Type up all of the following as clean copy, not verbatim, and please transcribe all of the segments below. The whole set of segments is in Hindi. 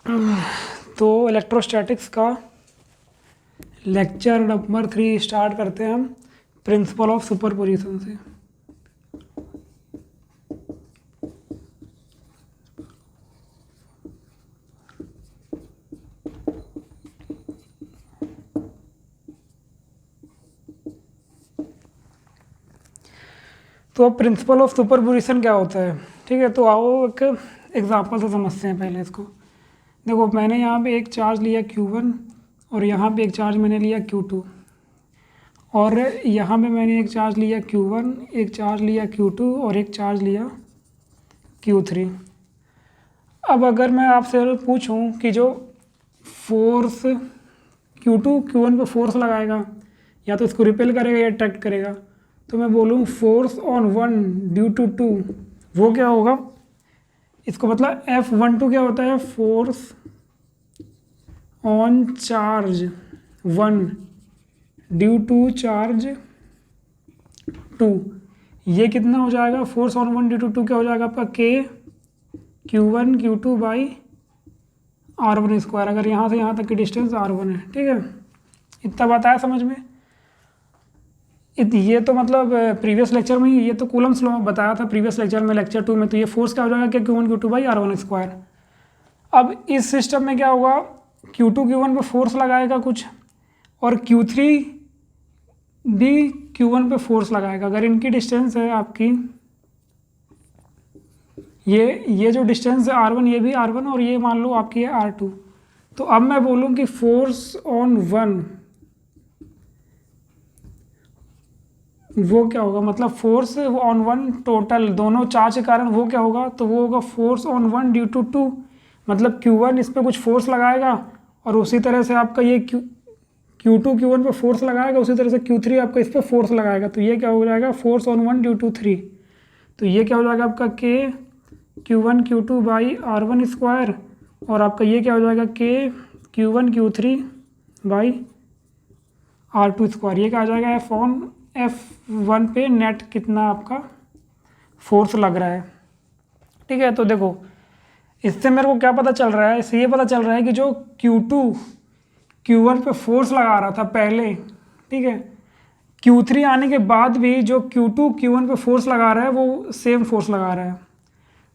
तो इलेक्ट्रोस्टैटिक्स का लेक्चर नंबर 3 स्टार्ट करते हैं हम प्रिंसिपल ऑफ सुपरपोजिशन से। तो अब प्रिंसिपल ऑफ सुपरपोजिशन क्या होता है, ठीक है। तो आओ एक एग्जांपल से समझते हैं पहले इसको। देखो, मैंने यहाँ पे एक चार्ज लिया Q1 और यहाँ पे एक चार्ज मैंने लिया Q2 और यहाँ पे मैंने एक चार्ज लिया Q1, एक चार्ज लिया Q2 और एक चार्ज लिया Q3। अब अगर मैं आपसे पूछूं कि जो फोर्स Q2 Q1 पे फोर्स लगाएगा या तो इसको रिपेल करेगा या अट्रैक्ट करेगा, तो मैं बोलूँ फोर्स ऑन 1 ड्यू टू 2, वो क्या होगा? इसको मतलब F12 क्या होता है? Force on charge 1 due to charge 2। ये कितना हो जाएगा? फोर्स ऑन 1 ड्यू टू 2 क्या हो जाएगा आपका? K Q1 Q2 by R1 square. अगर यहाँ से यहाँ तक की डिस्टेंस R1 है, ठीक है। इतना बात आया समझ में? ये तो मतलब प्रीवियस लेक्चर में ही, ये तो कूलम्स लॉ बताया था प्रीवियस लेक्चर में, लेक्चर 2 में। तो ये फोर्स क्या हो जाएगा? कि Q1 Q2 by R1 square. अब इस सिस्टम में क्या होगा? Q2 Q1 पे फोर्स लगाएगा कुछ और Q3 भी Q1 पे फोर्स लगाएगा। अगर इनकी डिस्टेंस है आपकी, ये जो डिस्टेंस है R1, ये भी R1 और ये मान लो आपकी है R2। तो अब मैं बोलूँ कि फोर्स ऑन 1 वो क्या होगा? मतलब फोर्स ऑन 1 टोटल दोनों चार्ज के कारण वो क्या होगा? तो वो होगा फोर्स ऑन 1 ड्यू टू 2। मतलब Q1 इस पर कुछ फोर्स लगाएगा और उसी तरह से आपका ये Q2 Q1 पे फोर्स लगाएगा, उसी तरह से Q3 आपका इस पर फोर्स लगाएगा। तो ये क्या हो जाएगा? Force on 1 due to 3। तो ये क्या हो जाएगा आपका? K Q1 Q2 by R1 square और आपका ये क्या हो जाएगा? K Q1 Q3 by R2 square. ये क्या आ जाएगा? F1 पे नेट कितना आपका फोर्स लग रहा है, ठीक है। तो देखो, इससे मेरे को क्या पता चल रहा है? इससे ये पता चल रहा है कि जो Q2 Q1 पे फोर्स लगा रहा था पहले, ठीक है, Q3 आने के बाद भी जो Q2 Q1 पे फोर्स लगा रहा है वो सेम फोर्स लगा रहा है।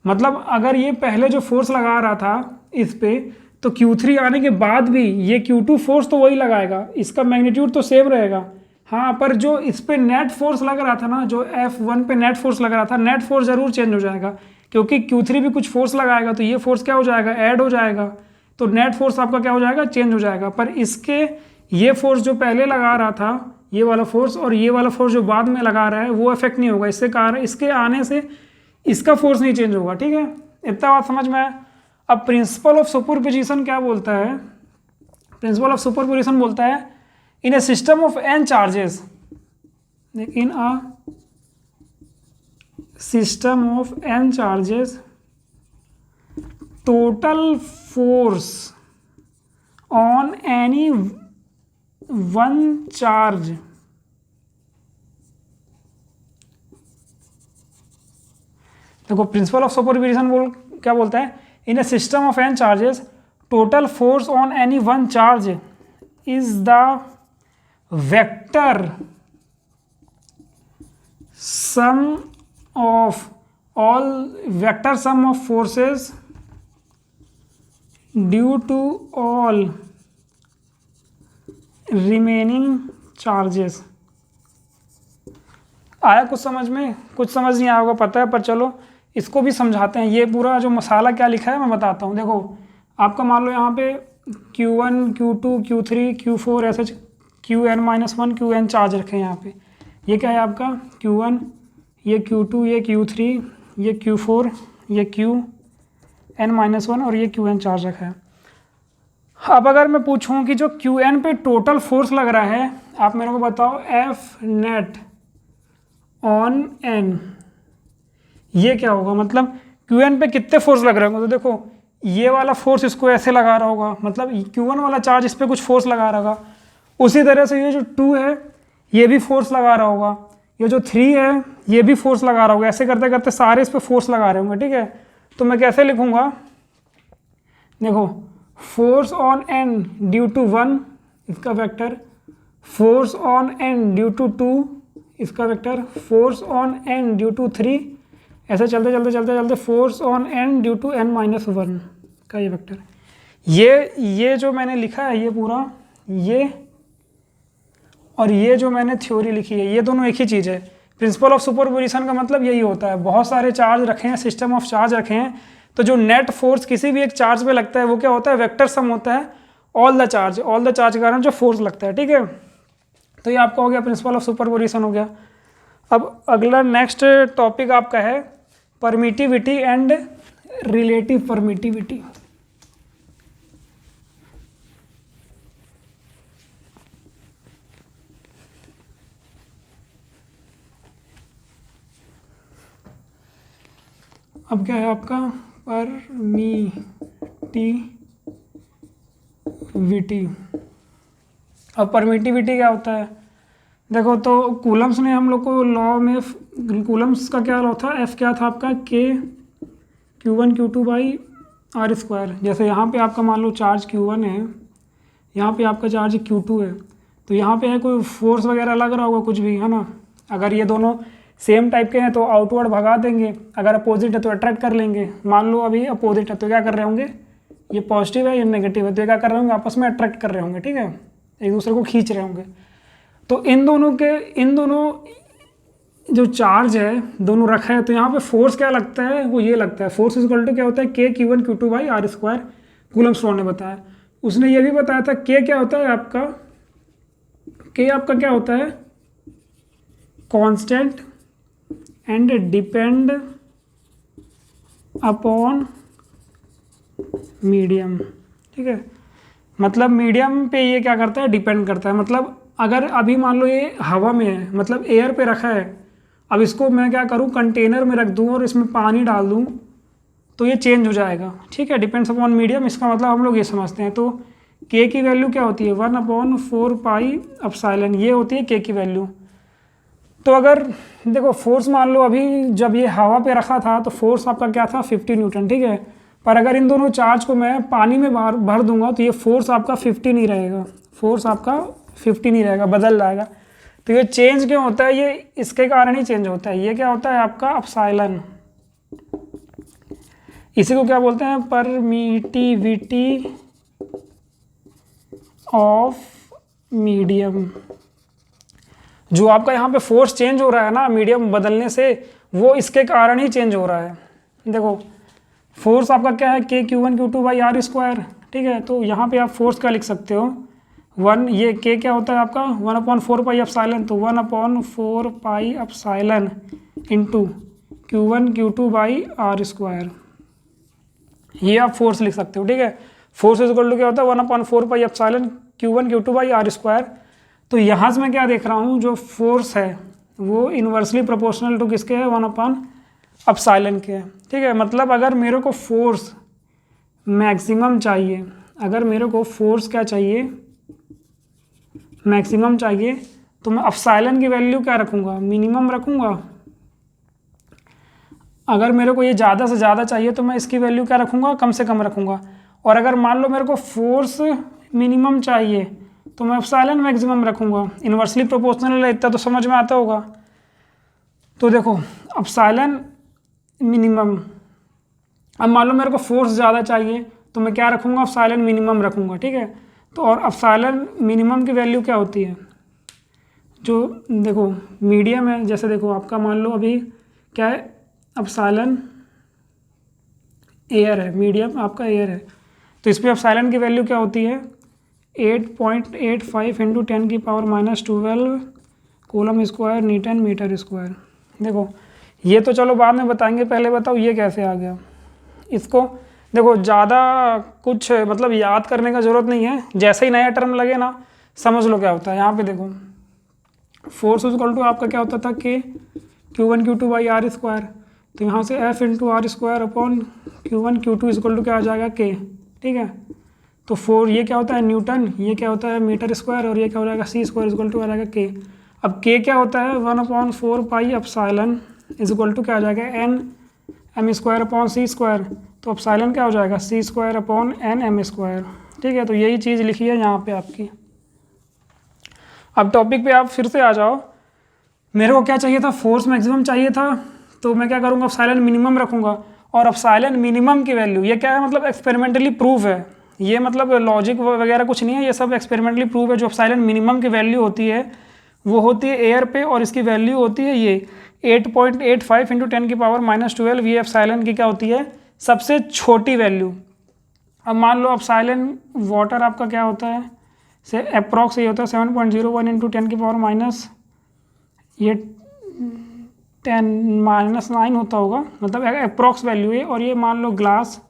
मतलब अगर ये पहले जो फोर्स लगा रहा था इस पे, तो Q3 आने के बाद भी ये Q2 फोर्स तो वही लगाएगा, इसका मैग्नीट्यूड तो सेम रहेगा। हाँ, पर जो इस पे नेट फोर्स लग रहा था ना, जो F1 पे नेट फोर्स लग रहा था, नेट फोर्स जरूर चेंज हो जाएगा, क्योंकि Q3 भी कुछ फोर्स लगाएगा तो ये फोर्स क्या हो जाएगा? ऐड हो जाएगा। तो नेट फोर्स आपका क्या हो जाएगा? चेंज हो जाएगा। पर इसके ये फोर्स जो पहले लगा रहा था, ये वाला फोर्स, और ये वाला फोर्स जो बाद में लगा रहा है, वो इफेक्ट नहीं होगा। इससे कारण इसके आने से इसका फोर्स नहीं चेंज होगा, ठीक है। इतना बात समझ में आया? अब प्रिंसिपल ऑफ सुपरपोजिशन क्या बोलता है? प्रिंसिपल ऑफ सुपरपोजिशन बोलता है in a system of n charges, in a system of n charges total force on any one charge देखो, प्रिंसिपल ऑफ सुपरपोजिशन क्या बोलता है? In a system of n charges total force on any one charge is the vector sum of all vector sum of forces due to all remaining charges. आया कुछ समझ में? कुछ समझ नहीं आया होगा पता है, पर चलो इसको भी समझाते हैं। ये पूरा जो मसाला क्या लिखा है मैं बताता हूँ। देखो, आपका मान लो यहाँ पे Q1 Q2 Q3 Q4 ऐसे Qn-1 Qn चार्ज रखे हैं यहाँ पे। ये क्या है आपका? Q1, ये Q2, ये Q3, ये Q4, ये Qn-1 और ये Qn चार्ज रखा है। अब अगर मैं पूछूं कि जो Qn पे टोटल फोर्स लग रहा है, आप मेरे को बताओ F नेट ऑन n, ये क्या होगा? मतलब Qn पे कितने फोर्स लग रहे होंगे? तो देखो, ये वाला फोर्स इसको ऐसे लगा रहा होगा, मतलब Q1 वाला चार्ज इस पर कुछ फोर्स लगा रहा होगा। उसी तरह से ये जो 2 है ये भी फोर्स लगा रहा होगा, ये जो 3 है ये भी फोर्स लगा रहा होगा। ऐसे करते करते सारे इस पर फोर्स लगा रहे होंगे, ठीक है। तो मैं कैसे लिखूंगा? देखो, force on N due to 1 इसका vector, force on N due to 2 इसका vector, force on N due to 3, ऐसे चलते चलते चलते चलते force on N due to n-1 का ये वेक्टर। ये जो मैंने लिखा है ये पूरा, ये और ये जो मैंने थ्योरी लिखी है, ये दोनों एक ही चीज़ है। प्रिंसिपल ऑफ सुपरपोजिशन का मतलब यही होता है, बहुत सारे चार्ज रखे हैं, सिस्टम ऑफ चार्ज रखे हैं, तो जो नेट फोर्स किसी भी एक चार्ज पे लगता है वो क्या होता है, वेक्टर सम होता है ऑल द चार्ज के कारण जो फोर्स लगता है, ठीक है। तो ये आपका हो गया प्रिंसिपल ऑफ सुपरपोजिशन हो गया। अब अगला नेक्स्ट टॉपिक आपका है परमिटिविटी एंड रिलेटिव परमिटिविटी। अब क्या है आपका परमिटिविटी। अब परमिटिविटी क्या होता है, देखो तो कूलम्स ने हम लोग को लॉ में, कूलम्स का क्या लॉ था, एफ क्या था आपका के Q1 Q2 by are square. जैसे यहाँ पे आपका मान लो चार्ज Q1 है, यहाँ पे आपका चार्ज Q2 है, तो यहाँ पे है कोई फोर्स वगैरह लग रहा होगा कुछ भी, है ना। अगर ये दोनों सेम टाइप के हैं तो आउटवर्ड भगा देंगे, अगर अपोजिट है तो अट्रैक्ट कर लेंगे। मान लो अभी अपोजिट है तो क्या कर रहे होंगे, ये पॉजिटिव है ये नेगेटिव है, तो ये क्या कर रहे होंगे, आपस में अट्रैक्ट कर रहे होंगे, ठीक है, एक दूसरे को खींच रहे होंगे। तो इन दोनों जो चार्ज है दोनों रखा है, तो यहाँ पे फोर्स क्या लगता है, वो ये लगता है, फोर्स इक्वल टू क्या होता है के Q1 Q2 by are square. Coulomb's law ने बताया, उसने ये भी बताया था के क्या होता है आपका, के आपका क्या होता है, constant and depend upon medium, ठीक है। मतलब मीडियम पे ये क्या करता है, डिपेंड करता है। मतलब अगर अभी मान लो ये हवा में है, मतलब एयर पे रखा है, अब इसको मैं क्या करूँ, कंटेनर में रख दूँ और इसमें पानी डाल दूँ तो ये चेंज हो जाएगा, ठीक है, डिपेंड्स अपॉन मीडियम। इसका मतलब हम लोग ये समझते हैं। तो के की वैल्यू क्या होती है, 1/4 पाई एप्सिलॉन, ये होती है के की वैल्यू। तो अगर देखो फोर्स मान लो अभी जब ये हवा पे रखा था तो फोर्स आपका क्या था 50 न्यूटन, ठीक है। पर अगर इन दोनों चार्ज को मैं पानी में भर दूंगा तो ये फोर्स आपका 50 नहीं रहेगा, फोर्स आपका 50 नहीं रहेगा, बदल जाएगा। तो ये चेंज क्यों होता है, ये इसके कारण ही चेंज होता है। ये क्या होता है आपका एप्सिलॉन, इसी को क्या बोलते हैं, परमिटिविटी ऑफ मीडियम। जो आपका यहाँ पे फोर्स चेंज हो रहा है ना मीडियम बदलने से, वो इसके कारण ही चेंज हो रहा है। देखो फोर्स आपका क्या है, के Q1 Q2 by are square, ठीक है। तो यहाँ पे आप फोर्स क्या लिख सकते हो, 1, ये के क्या होता है आपका 1/4 पाई एप्सिलॉन, तो 1/4 pi epsilon into Q1 Q2 by are square, ये आप फोर्स लिख सकते हो, ठीक है। फोर्स इक्वल टू क्या होता है 1/4 pi epsilon Q1 Q2 by are square. तो यहाँ से मैं क्या देख रहा हूँ, जो फोर्स है वो इन्वर्सली प्रोपोर्शनल टू किसके है, 1/एप्सिलॉन के है, ठीक है। मतलब अगर मेरे को फोर्स मैक्सिमम चाहिए, अगर मेरे को फोर्स क्या चाहिए, मैक्सिमम चाहिए, तो मैं एप्सिलॉन की वैल्यू क्या रखूँगा, मिनिमम रखूँगा। अगर मेरे को ये ज़्यादा से ज़्यादा चाहिए तो मैं इसकी वैल्यू क्या रखूँगा, कम से कम रखूँगा। और अगर मान लो मेरे को फोर्स मिनिमम चाहिए तो मैं एप्सिलॉन मैक्सिमम रखूँगा। इन्वर्सली प्रोपोर्शनल है, इतना तो समझ में आता होगा। तो देखो एप्सिलॉन मिनिमम, अब मान लो मेरे को फोर्स ज़्यादा चाहिए तो मैं क्या रखूँगा, एप्सिलॉन मिनिमम रखूँगा, ठीक है। तो और एप्सिलॉन मिनिमम की वैल्यू क्या होती है, जो देखो मीडियम है, जैसे देखो आपका मान लो अभी क्या है, एप्सिलॉन एयर है, मीडियम आपका एयर है, तो इस पर एप्सिलॉन की वैल्यू क्या होती है 8.85 × 10⁻⁻12 coulomb square newton metre square. देखो ये तो चलो बाद में बताएंगे, पहले बताओ ये कैसे आ गया। इसको देखो ज़्यादा कुछ मतलब याद करने का ज़रूरत नहीं है, जैसे ही नया टर्म लगे ना समझ लो क्या होता है। यहाँ पे देखो फोर्स इक्वल टू आपका क्या होता था के Q1 Q2 by are square, तो यहाँ से F × R square upon Q1 Q2 equal to क्या आ जाएगा के, ठीक है। तो 4 ये क्या होता है न्यूटन, ये क्या होता है मीटर स्क्वायर, और ये क्या हो जाएगा C स्क्वायर इक्वल टू आ जाएगा के। अब के क्या होता है 1/4 pi epsilon is equal to क्या आ जाएगा N m² upon C square. तो एप्सिलॉन क्या हो जाएगा c² अपॉन n m²। ठीक है, तो यही चीज़ लिखी है यहाँ पे आपकी। अब टॉपिक पे आप फिर से आ जाओ। मेरे को क्या चाहिए था, फोर्स मैक्सिमम चाहिए था, तो मैं क्या करूँगा, एप्सिलॉन मिनिमम रखूँगा। और एप्सिलॉन मिनिमम की वैल्यू, ये क्या है, मतलब एक्सपेरिमेंटली प्रूव है, ये मतलब लॉजिक वगैरह कुछ नहीं है, ये सब एक्सपेरिमेंटली प्रूव है। जो एप्सिलॉन मिनिमम की वैल्यू होती है वो होती है एयर पे, और इसकी वैल्यू होती है ये 8.85 × 10⁻⁻12। ये एप्सिलॉन की क्या होती है, सबसे छोटी वैल्यू। अब मान लो एप्सिलॉन वाटर आपका क्या होता है, से अप्रॉक्स ये होता है 7.01 × 10⁻⁻, ये 10⁻9 होता होगा, मतलब अप्रॉक्स वैल्यू है। और ये मान लो ग्लास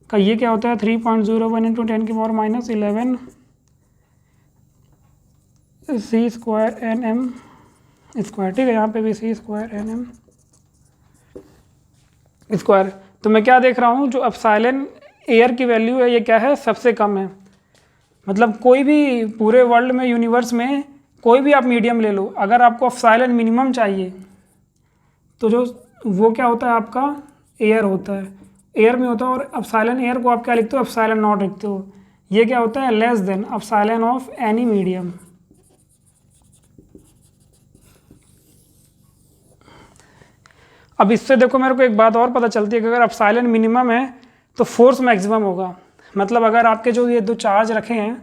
का ये क्या होता है 3.01 × 10⁻11 c² nm²। ठीक है, यहाँ पे भी c² nm²। तो मैं क्या देख रहा हूँ, जो एप्सिलॉन एयर की वैल्यू है ये क्या है, सबसे कम है। मतलब कोई भी पूरे वर्ल्ड में, यूनिवर्स में कोई भी आप मीडियम ले लो, अगर आपको एप्सिलॉन मिनिमम चाहिए तो जो वो क्या होता है आपका, एयर होता है, एयर में होता है। और एप्सिलॉन एयर को आप क्या लिखते हो, एप्सिलॉन नॉट लिखते हो। ये क्या होता है, less than epsilon of any medium. अब इससे देखो मेरे को एक बात और पता चलती है कि अगर एप्सिलॉन मिनिमम है तो फोर्स मैक्सिमम होगा। मतलब अगर आपके जो ये दो चार्ज रखे हैं,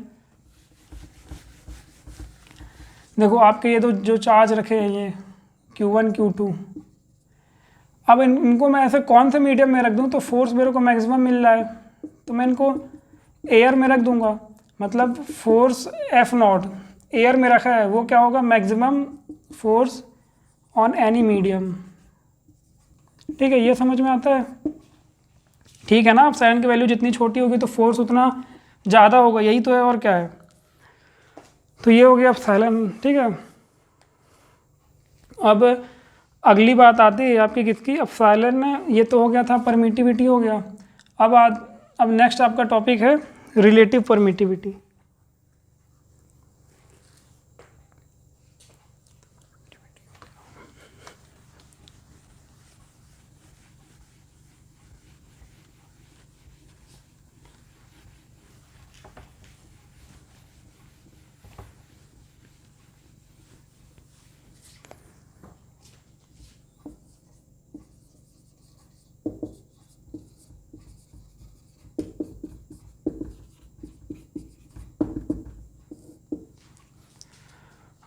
देखो आपके ये दो जो चार्ज रखे हैं, ये Q1 Q2, अब इनको मैं ऐसे कौन से मीडियम में रख दूं तो फोर्स मेरे को मैक्सिमम मिल रहा है, तो मैं इनको एयर में रख दूंगा। मतलब फोर्स F0 एयर में रखा है, वो क्या होगा, maximum force on any medium. ठीक है, ये समझ में आता है। ठीक है ना, एप्सिलॉन की वैल्यू जितनी छोटी होगी तो फोर्स उतना ज़्यादा होगा, यही तो है, और क्या है। तो ये हो गया एप्सिलॉन। ठीक है, अब अगली बात आती है आपकी किसकी, एप्सिलॉन। ये तो हो गया था, परमिटिविटी हो गया। अब नेक्स्ट आपका टॉपिक है रिलेटिव परमिटिविटी।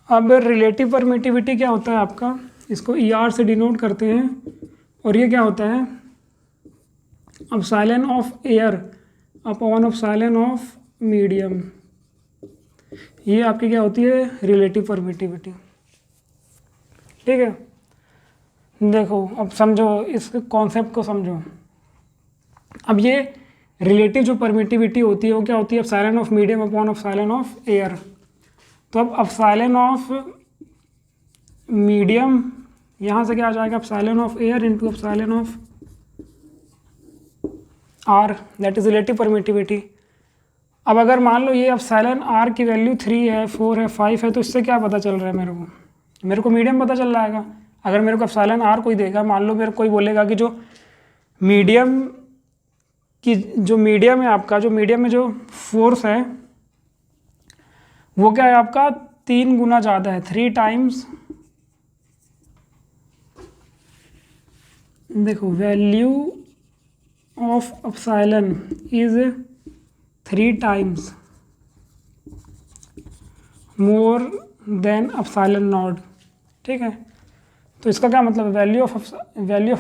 अब रिलेटिव परमिटिविटी क्या होता है आपका, इसको ER से डिनोट करते हैं। और ये क्या होता है, epsilon of air upon epsilon of medium. ये आपकी क्या होती है, रिलेटिव परमिटिविटी। ठीक है, देखो अब समझो, इस कॉन्सेप्ट को समझो। अब ये रिलेटिव जो परमिटिविटी होती है वो क्या होती है, epsilon of medium upon epsilon of air. तो अब एप्सिलॉन ऑफ मीडियम यहाँ से क्या आ जाएगा, epsilon of air into epsilon of R, that is relative permittivity. अब अगर मान लो ये एप्सिलॉन आर की वैल्यू 3 है, 4 है, 5 है, तो इससे क्या पता चल रहा है मेरे को मीडियम पता चल जाएगा। अगर मेरे को एप्सिलॉन आर कोई देगा, मान लो मेरे को कोई बोलेगा कि जो मीडियम है आपका, जो मीडियम में जो फोर्स है वो क्या है आपका 3 गुना ज़्यादा है, 3 टाइम्स। देखो value of epsilon is 3 times more than epsilon not. ठीक है, तो इसका क्या मतलब, value of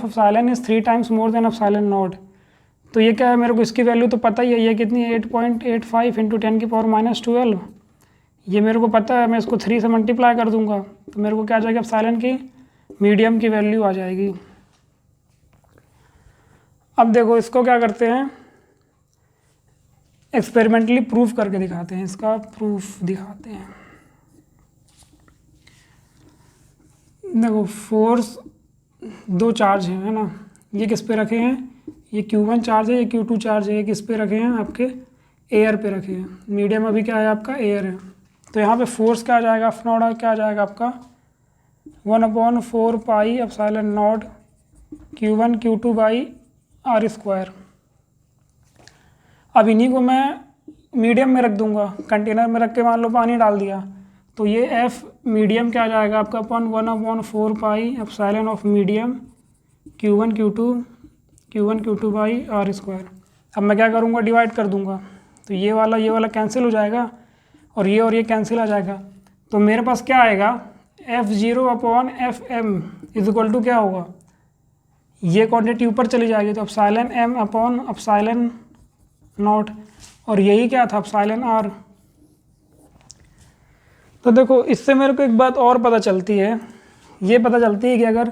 epsilon is 3 times more than epsilon not. तो ये क्या है, मेरे को इसकी वैल्यू तो पता ही है, ये कितनी है 8.85 × 10⁻12। ये मेरे को पता है, मैं इसको 3 से मल्टीप्लाई कर दूंगा तो मेरे को क्या आ जाएगा, एप्सिलॉन की मीडियम की वैल्यू आ जाएगी। अब देखो इसको क्या करते हैं, एक्सपेरिमेंटली प्रूफ करके दिखाते हैं, इसका प्रूफ दिखाते हैं। देखो फोर्स 2 चार्ज है ना, ये किस पे रखे हैं, ये Q1 चार्ज है, ये Q2 चार्ज है, ये किस पे रखे हैं, आपके एयर पे रखे हैं। मीडियम अभी क्या है आपका, एयर है। तो यहाँ पे फोर्स क्या आ जाएगा, F0 क्या आ जाएगा आपका 1/4 pi epsilon not Q1 Q2 by R²। अब इन्हीं को मैं मीडियम में रख दूंगा, कंटेनर में रख के मान लो पानी डाल दिया, तो ये एफ मीडियम क्या आ जाएगा आपका अपन 1/4 pi epsilon of medium Q1 Q2 by are square. अब मैं क्या करूँगा, डिवाइड कर दूंगा, तो ये वाला कैंसिल हो जाएगा और ये कैंसिल आ जाएगा। तो मेरे पास क्या आएगा, F0/Fm इज इक्वल टू क्या होगा, ये क्वांटिटी ऊपर चली जाएगी तो epsilon m upon epsilon not, और यही क्या था एप्सिलॉन r। तो देखो इससे मेरे को एक बात और पता चलती है, ये पता चलती है कि अगर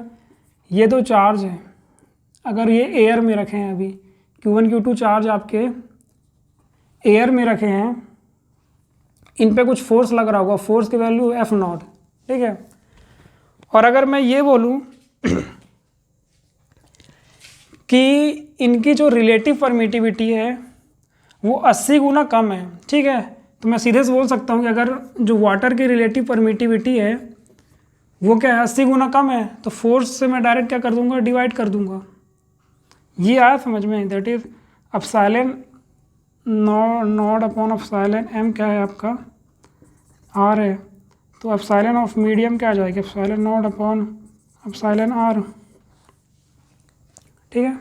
ये दो चार्ज हैं, अगर ये एयर में रखे हैं, अभी Q1 Q2 चार्ज आपके एयर में रखे हैं, इन पे कुछ फोर्स लग रहा होगा, फोर्स की वैल्यू F0, ठीक है। और अगर मैं ये बोलूँ कि इनकी जो रिलेटिव परमिटिविटी है वो 80 गुना कम है, ठीक है, तो मैं सीधे से बोल सकता हूँ कि अगर जो वाटर की रिलेटिव परमिटिविटी है वो क्या है, 80 गुना कम है, तो फोर्स से मैं डायरेक्ट क्या कर दूंगा, डिवाइड कर दूंगा। ये आया समझ में, that is epsilon not upon epsilon m क्या है आपका r है, तो एप्सिलॉन ऑफ मीडियम क्या आ जाएगा, epsilon not upon epsilon r, ठीक है।